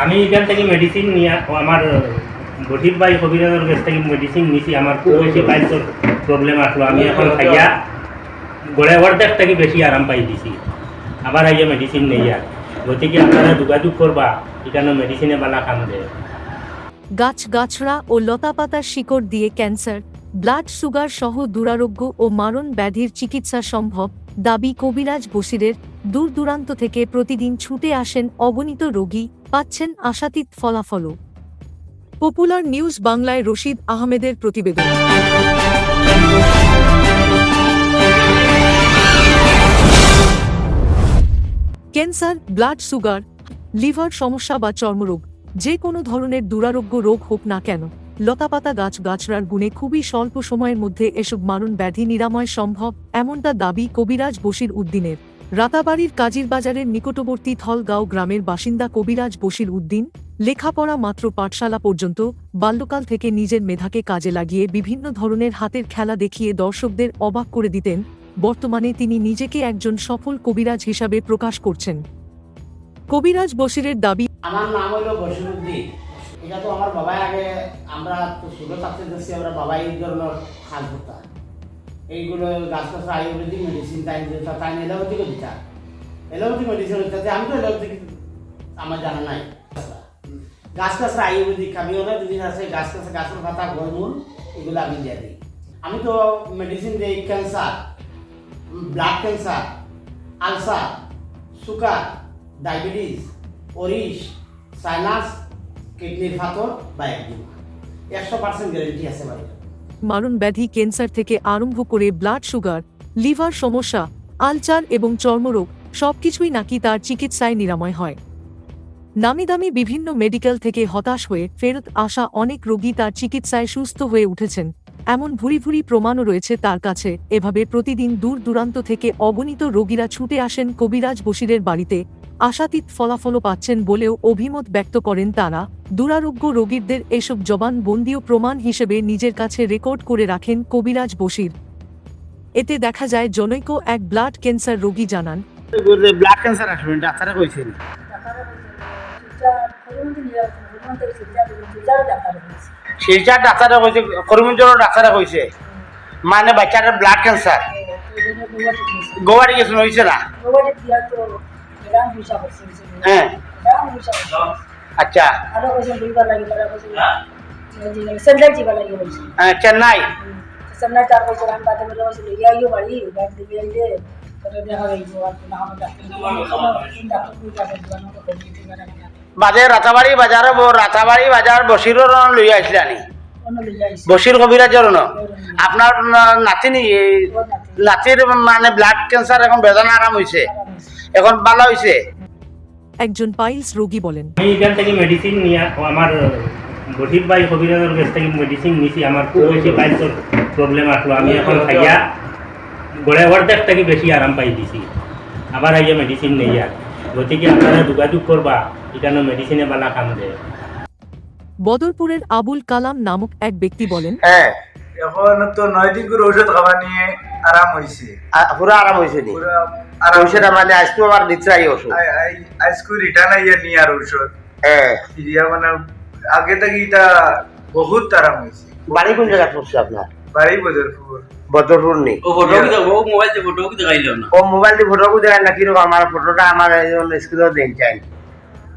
আমি এখান থেকে মেডিসিন নিয়ে আমার গরিব ভাই কবিরাজের কাছ থেকে মেডিসিন নিছি। আমার খুব বেশি পাইলসের প্রবলেম আসলো। আমি এখন খাইয়া গড়ে অর্ধেক থেকে বেশি আরাম পাই দিছি। আবার আইয়া মেডিসিন নেই আর গতিকে আপনারা যোগাযোগ করবা, এখানে মেডিসিনে বালা কাম দেয়। গাছগাছড়া ও লতাপাতার শিকড় দিয়ে ক্যান্সার, ব্লাড সুগার সহ দুরারোগ্য ও মারণ ব্যাধির চিকিৎসা সম্ভব দাবি কবিরাজ বশিরের। দূর দূরান্ত থেকে প্রতিদিন ছুটে আসেন অগণিত রোগী, পাচ্ছেন আশাতীত ফলাফলও। পপুলার নিউজ বাংলায় রশিদ আহমেদের প্রতিবেদন। ক্যান্সার, ব্লাড সুগার, লিভার সমস্যা বা চর্মরোগ, যে কোনো ধরনের দুরারোগ্য রোগ হোক না কেন, লতাপাতা গাছগাছড়ার গুণে খুবই স্বল্প সময়ের মধ্যে এসব মারণ ব্যাধি নিরাময় সম্ভব, এমনটা দাবি কবিরাজ বশির উদ্দিনের। রাতাবাড়ির কাজিরবাজারের নিকটবর্তী থলগাঁও গ্রামের বাসিন্দা কবিরাজ বশির উদ্দিন লেখাপড়া মাত্র পাঠশালা পর্যন্ত। বাল্যকাল থেকে নিজের মেধাকে কাজে লাগিয়ে বিভিন্ন ধরনের হাতের খেলা দেখিয়ে দর্শকদের অবাক করে দিতেন। বর্তমানে তিনি নিজেকে একজন সফল কবিরাজ হিসাবে প্রকাশ করছেন। কবিরাজ বশিরের দাবি, আমার নাম হলো বশির উদ্দিন। এটা তো আমার বাবাই আগে, আমরা তো ছোটো থাকতে দেখছি আমরা বাবাই এই ধরনের কাজ করতাম। এইগুলো গাছগাছরা আয়ুর্বেদিক মেডিসিন তাই দিতা, তাই এলোপ্যাথিকও দিতা। এলোপ্যাথিক মেডিসিন দিতে আমি তো এলোপ্যাথিক আমার জানা নাই। গাছগাছরা আয়ুর্বেদিক আমি ওরা জিনিস আছে, গাছগাছা গাছের পাতা গলমূল এগুলো আমি দিয়ে দিই। আমি তো মেডিসিন দিই cancer, blood cancer, ulcer, sugar, diabetes, ওরিশ, সাইনাস, কিডনির ফাতর বা একদিন 100% গ্যারেন্টি আছে ভাই। মারণ ব্যাধি ক্যান্সার থেকে আরম্ভ করে ব্লাড সুগার, লিভার সমস্যা, আলচার এবং চর্মরোগ সবকিছুই নাকি তার চিকিৎসায় নিরাময় হয়। নামি দামি বিভিন্ন মেডিকেল থেকে হতাশ হয়ে ফেরত আসা অনেক রোগী তার চিকিৎসায় সুস্থ হয়ে উঠেছেন, এমন ভুরি ভুরি প্রমাণও রয়েছে তার কাছে। এভাবে প্রতিদিন দূর দূরান্ত থেকে অগণিত রোগীরা ছুটে আসেন কবিরাজ বশিরের বাড়িতে, আশাতীত ফলাফলও পাচ্ছেন বলেও অভিমত ব্যক্ত করেন তারা। দুরারোগ্য রোগীদের এসব জবানবন্দিও প্রমাণ হিসেবে নিজের কাছে রেকর্ড করে রাখেন কবিরাজ বশির। এতে দেখা যায় জনৈক এক ব্লাড ক্যান্সার রোগী জানান, ব্লাড ক্যান্সার আসবে ডাক্তারে কইছেন শিলচার ডাক্তারে কইছে, করিমগঞ্জের ডাক্তারে কইছে মানে বাচ্চার ব্লাড ক্যান্সার। গোয়ারি গেছেন হইছে না? হ্যাঁ আচ্ছা, চেন্নাই বাজে রাতাবাড়ি বাজারে, রাতাবাড়ি বাজার বশিরের লইয়া আসলানি, বশির কবিরাজের আপনার নাতিনি নাতির মানে ব্লাড ক্যান্সার এখন বেদনা আরাম হয়েছে, এখন ভালো হয়েছে। একজন পাইলস রোগী বলেন, আমি এখান থেকে মেডিসিন নিয়ে আমার গরিব ভাই কবিরাজের কাছ থেকে মেডিসিন নিছি। আমার খুব বেশি পাইলসের প্রবলেম আসলো। আমি এখন খাইয়া গড়ে অর্ধেক থেকে বেশি আরাম পাই দিছি। আবার আইয়া মেডিসিন নেই আর গতিকে আপনারা যোগাযোগ করবা, এখানে মেডিসিনে বালা কাম দেয়। বদরপুরের আবুল কালাম নামক এক ব্যক্তি বলেন, হ্যাঁ এখন তো 9 দিন করে ওষুধ খাওয়া নিয়ে আরাম হয়েছে, পুরো আরাম হয়েছে নি? আর ওষুধ মানে আজ তো আমার নিশ্চয়ই ওষুধ আজকে রিটার্ন আইয়া নিয়ে আর ওষুধ ইয়া মানে আগে থেকে এটা বহুত আরাম হয়েছে। বাড়ি কোন জায়গা পড়ছে আপনার? বাড়ি বদরপুর। বদরপুর নেই? ও মোবাইল দিয়ে ফটো দেখাইল না? কিরকম আমার ফটোটা আমার স্ক্রিনে দেন চাই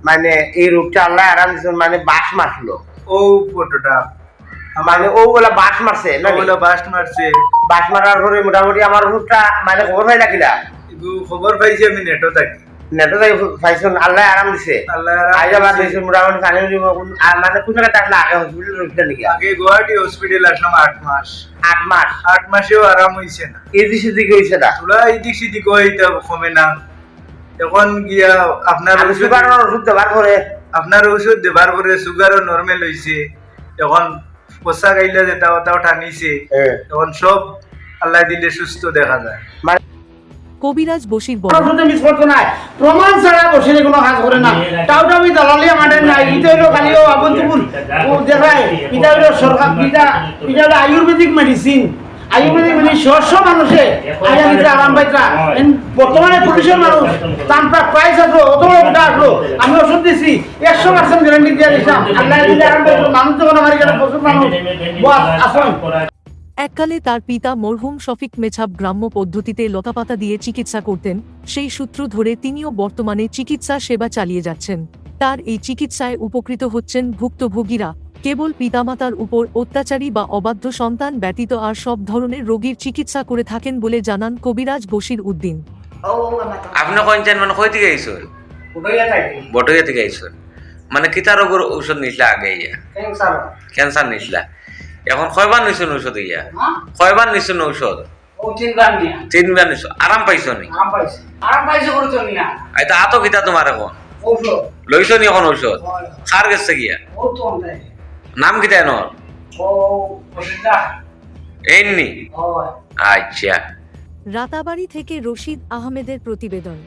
মানে এই রূপটা আল্লাহ আরাম দিচ্ছেন, মানে বাস মারলো ও ফটোটা, মানে ও বলা বাস মারছে না? ওগুলো বাস মারছে, বাস মারার পরে মোটামুটি আমার রূপটা মানে খবর পাই রাখিলা? খবর পাইছি আমি নেটও থাকি, নেটও থাকি পাইছেন। আল্লাহ আরাম দিছে, আল্লাহ আইজাবাদ দিছে মোটামুটি মানে কোন জায়গায় থাকলে আগে হসপিটাল রয়েছে নাকি? আগে গুয়াহাটি হসপিটাল আসলাম 8 মাস। 8 মাসেও আরাম হয়েছে না, এদিক সেদিক হয়েছে না, তোরা এইদিক সেদিক হইতে কমে না। এখন গিয়া আপনার সুগারের ওষুধ দেবার পরে, আপনার ওষুধ দেবার পরে সুগারও নরমাল হয়েছে, এখন পোষা গাইলে যেটা ওটাও টানিছে, এখন সব আল্লাহ দিলে সুস্থ দেখা যায়। কবিরাজ বশির বলেন, প্রমাণ ছাড়া বসিরে কোনো কাজ করে না। টাউটামি দালালি আমাদের নাই। এটা হলো খালিও আবন্তিপুর দেখায়, এটা হলো সরকার, এটা হলো আয়ুর্বেদিক মেডিসিন। আয়ুর্বেদিক মেডিসিন সহস্র মানুষে আইয়া নিতে আরাম পাইতা বর্তমানে পুলিশের মানুষ তামটা প্রাইস আসলো অত বড় ওটা আসলো আমি ওষুধ দিছি 100% গ্যারান্টি দিয়ে দিলাম আল্লাহ দিলে আরাম পাইতো মানুষ যখন আমার এখানে প্রচুর মানুষ আসুন। এককালে তার পিতা মরহুম শফিক মেছাব গ্রাম্য পদ্ধতিতে লতাপাতা দিয়ে চিকিৎসা করতেন, সেই সূত্র ধরে তিনিও বর্তমানে চিকিৎসা সেবা চালিয়ে যাচ্ছেন। তার এই চিকিৎসায় উপকৃত হচ্ছেন ভুক্তভোগীরা। কেবল পিতামাতার উপর অত্যাচারী বা অবাধ্য সন্তান ব্যতীত আর সব ধরনের রোগীর চিকিৎসা করে থাকেন বলে জানান কবিরাজ বশির উদ্দিন। আপনি কইছেন মানে কই থেকে আইছেন? বটইয়া থেকে আইছেন। মানে কিতা রোগের ঔষধ নিছিলা আগে ইয়া? ক্যান্সার নিছিলা। এখন কয়বার নিছেন ঔষধ ইয়া? কয়বার নিছেন ঔষধ? তিনবার নিছো। আরাম পাইছো নি? আইতা আতো কিতা তোমার এখন? লইছো নি এখন ঔষধ? কার গেছে গিয়া? নাম কিতা এনর? এমনি? আচ্ছা। রাতাবাড়ি থেকে রশিদ আহমেদের প্রতিবেদন।